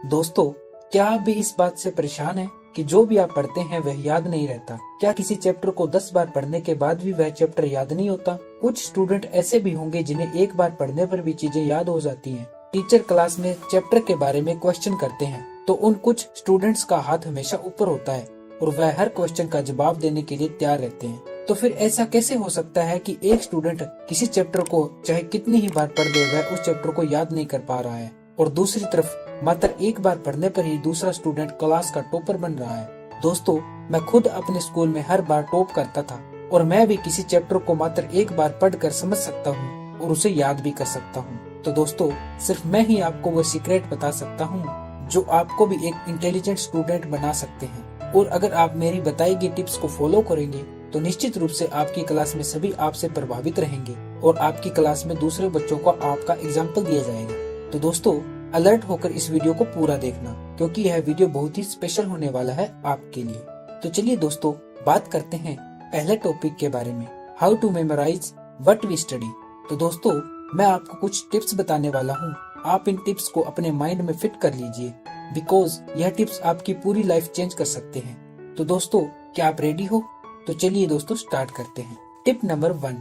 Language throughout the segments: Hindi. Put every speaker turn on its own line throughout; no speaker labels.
दोस्तों, क्या आप भी इस बात से परेशान हैं कि जो भी आप पढ़ते हैं वह याद नहीं रहता? क्या किसी चैप्टर को 10 बार पढ़ने के बाद भी वह चैप्टर याद नहीं होता? कुछ स्टूडेंट ऐसे भी होंगे जिन्हें एक बार पढ़ने पर भी चीजें याद हो जाती हैं। टीचर क्लास में चैप्टर के बारे में क्वेश्चन करते हैं तो उन कुछ स्टूडेंट्स का हाथ हमेशा ऊपर होता है और वह हर क्वेश्चन का जवाब देने के लिए तैयार रहते हैं। तो फिर ऐसा कैसे हो सकता है कि एक स्टूडेंट किसी चैप्टर को चाहे कितनी ही बार पढ़ दे वह उस चैप्टर को याद नहीं कर पा रहा है, और दूसरी तरफ मात्र एक बार पढ़ने पर ही दूसरा स्टूडेंट क्लास का टॉपर बन रहा है। दोस्तों, मैं खुद अपने स्कूल में हर बार टॉप करता था और मैं भी किसी चैप्टर को मात्र एक बार पढ़कर समझ सकता हूँ और उसे याद भी कर सकता हूँ। तो दोस्तों, सिर्फ मैं ही आपको वो सीक्रेट बता सकता हूँ जो आपको भी एक इंटेलिजेंट स्टूडेंट बना सकते हैं। और अगर आप मेरी बताई गई टिप्स को फॉलो करेंगे तो निश्चित रूप से आपकी क्लास में सभी आपसे प्रभावित रहेंगे और आपकी क्लास में दूसरे बच्चों को आपका एग्जाम्पल दिया जाएगा। तो दोस्तों, अलर्ट होकर इस वीडियो को पूरा देखना, क्योंकि यह वीडियो बहुत ही स्पेशल होने वाला है आपके लिए। तो चलिए दोस्तों, बात करते हैं पहले टॉपिक के बारे में, how to memorise what we study. तो दोस्तों, मैं आपको कुछ टिप्स बताने वाला हूँ। आप इन टिप्स को अपने माइंड में फिट कर लीजिए, बिकॉज यह टिप्स आपकी पूरी लाइफ चेंज कर सकते हैं। तो दोस्तों, क्या आप रेडी हो? तो चलिए दोस्तों, स्टार्ट करते हैं। Tip number 1,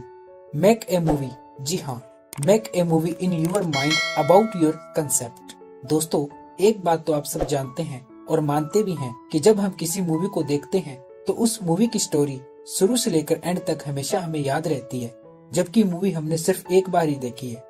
make a movie. जी हाँ, make a movie in your mind about your concept. दोस्तों, एक बात तो आप सब जानते हैं और मानते भी हैं कि जब हम किसी मूवी को देखते हैं तो उस मूवी की स्टोरी शुरू से लेकर एंड तक हमेशा हमें याद रहती है, जबकि मूवी हमने सिर्फ एक बार ही देखी है।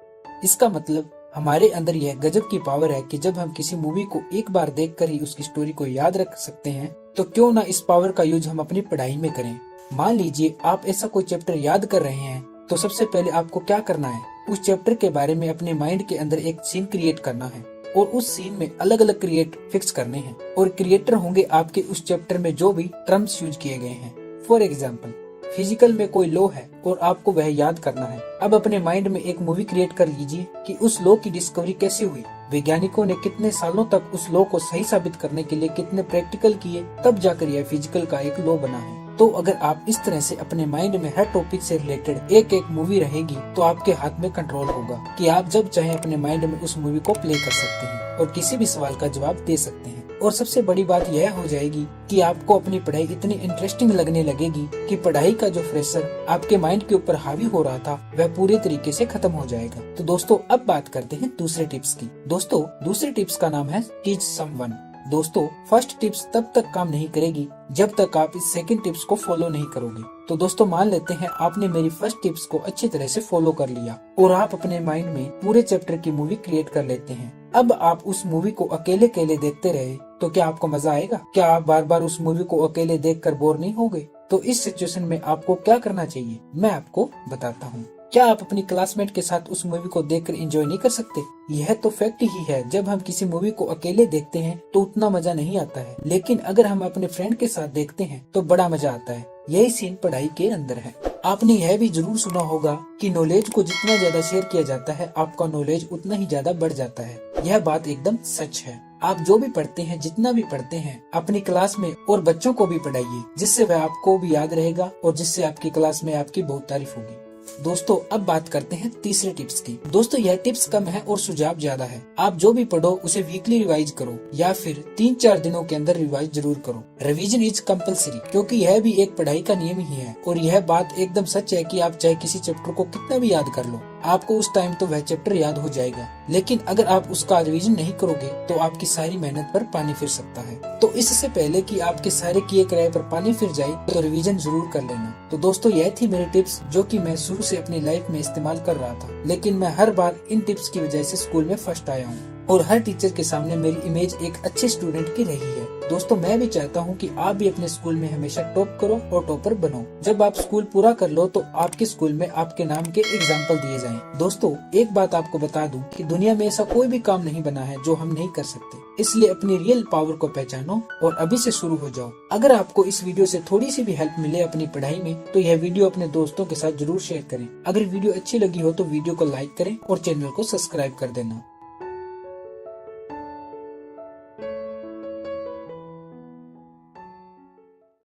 इसका मतलब हमारे अंदर यह गजब की पावर है कि जब हम किसी मूवी को एक बार देखकर ही उसकी स्टोरी को याद रख सकते हैं, तो क्यों ना इस पावर का यूज हम अपनी पढ़ाई में करें। मान लीजिए आप ऐसा कोई चैप्टर याद कर रहे हैं, तो सबसे पहले आपको क्या करना है, उस चैप्टर के बारे में अपने माइंड के अंदर एक सीन क्रिएट करना है और उस सीन में अलग अलग क्रिएट फिक्स करने हैं, और क्रिएटर होंगे आपके उस चैप्टर में जो भी टर्म्स यूज किए गए हैं। फॉर एग्जाम्पल, फिजिकल में कोई लॉ है और आपको वह याद करना है। अब अपने माइंड में एक मूवी क्रिएट कर लीजिए कि उस लॉ की डिस्कवरी कैसे हुई, वैज्ञानिकों ने कितने सालों तक उस लॉ को सही साबित करने के लिए कितने प्रैक्टिकल किए, तब जाकर यह फिजिकल का एक लॉ बना है। तो अगर आप इस तरह से अपने माइंड में हर टॉपिक से रिलेटेड एक एक मूवी रहेगी, तो आपके हाथ में कंट्रोल होगा कि आप जब चाहे अपने माइंड में उस मूवी को प्ले कर सकते हैं और किसी भी सवाल का जवाब दे सकते हैं। और सबसे बड़ी बात यह हो जाएगी कि आपको अपनी पढ़ाई इतनी इंटरेस्टिंग लगने लगेगी कि पढ़ाई का जो प्रेशर आपके माइंड के ऊपर हावी हो रहा था वह पूरे तरीके से खत्म हो जाएगा। तो दोस्तों, अब बात करते हैं दूसरे टिप्स की। दोस्तों, दूसरे टिप्स का नाम है टीच समवन। दोस्तों, फर्स्ट टिप्स तब तक काम नहीं करेगी जब तक आप इस सेकंड टिप्स को फॉलो नहीं करोगे। तो दोस्तों, मान लेते हैं आपने मेरी फर्स्ट टिप्स को अच्छी तरह से फॉलो कर लिया और आप अपने माइंड में पूरे चैप्टर की मूवी क्रिएट कर लेते हैं। अब आप उस मूवी को अकेले अकेले देखते रहे तो क्या आपको मजा आएगा? क्या आप बार बार उस मूवी को अकेले देखकर बोर नहीं होगे? तो इस सिचुएशन में आपको क्या करना चाहिए, मैं आपको बताता हूँ। क्या आप अपनी क्लासमेट के साथ उस मूवी को देखकर एंजॉय नहीं कर सकते? यह तो फैक्ट ही है। जब हम किसी मूवी को अकेले देखते हैं तो उतना मजा नहीं आता है, लेकिन अगर हम अपने फ्रेंड के साथ देखते हैं तो बड़ा मजा आता है। यही सीन पढ़ाई के अंदर है। आपने यह भी जरूर सुना होगा कि नॉलेज को जितना ज्यादा शेयर किया जाता है, आपका नॉलेज उतना ही ज्यादा बढ़ जाता है। यह बात एकदम सच है। आप जो भी पढ़ते हैं, जितना भी पढ़ते हैं, अपनी क्लास में और बच्चों को भी पढ़ाइए, जिससे वह आपको भी याद रहेगा और जिससे आपकी क्लास में आपकी बहुत तारीफ होगी। दोस्तों, अब बात करते हैं तीसरे टिप्स की। दोस्तों, यह टिप्स कम है और सुझाव ज्यादा है। आप जो भी पढ़ो उसे वीकली रिवाइज करो या फिर 3-4 दिनों के अंदर रिवाइज जरूर करो। रिवीजन इज कंपलसरी, क्योंकि यह भी एक पढ़ाई का नियम ही है। और यह बात एकदम सच है कि आप चाहे किसी चैप्टर को कितना भी याद कर लो, आपको उस टाइम तो वह चैप्टर याद हो जाएगा, लेकिन अगर आप उसका रिवीजन नहीं करोगे तो आपकी सारी मेहनत पर पानी फिर सकता है। तो इससे पहले कि आपके सारे किए कराए पर पानी फिर जाए, तो रिवीजन जरूर कर लेना। तो दोस्तों, यह थी मेरी टिप्स जो कि मैं शुरू से अपनी लाइफ में इस्तेमाल कर रहा था, लेकिन मैं हर बार इन टिप्स की वजह से स्कूल में फर्स्ट आया हूँ और हर टीचर के सामने मेरी इमेज एक अच्छे स्टूडेंट की रही है। दोस्तों, मैं भी चाहता हूँ कि आप भी अपने स्कूल में हमेशा टॉप करो और टॉपर बनो। जब आप स्कूल पूरा कर लो तो आपके स्कूल में आपके नाम के एग्जाम्पल दिए जाएं। दोस्तों, एक बात आपको बता दूं कि दुनिया में ऐसा कोई भी काम नहीं बना है जो हम नहीं कर सकते, इसलिए अपनी रियल पावर को पहचानो और अभी से शुरू हो जाओ। अगर आपको इस वीडियो से थोड़ी सी भी हेल्प मिले अपनी पढ़ाई में, तो यह वीडियो अपने दोस्तों के साथ जरूर शेयर करें। अगर वीडियो अच्छी लगी हो तो वीडियो को लाइक करें और चैनल को सब्सक्राइब कर देना।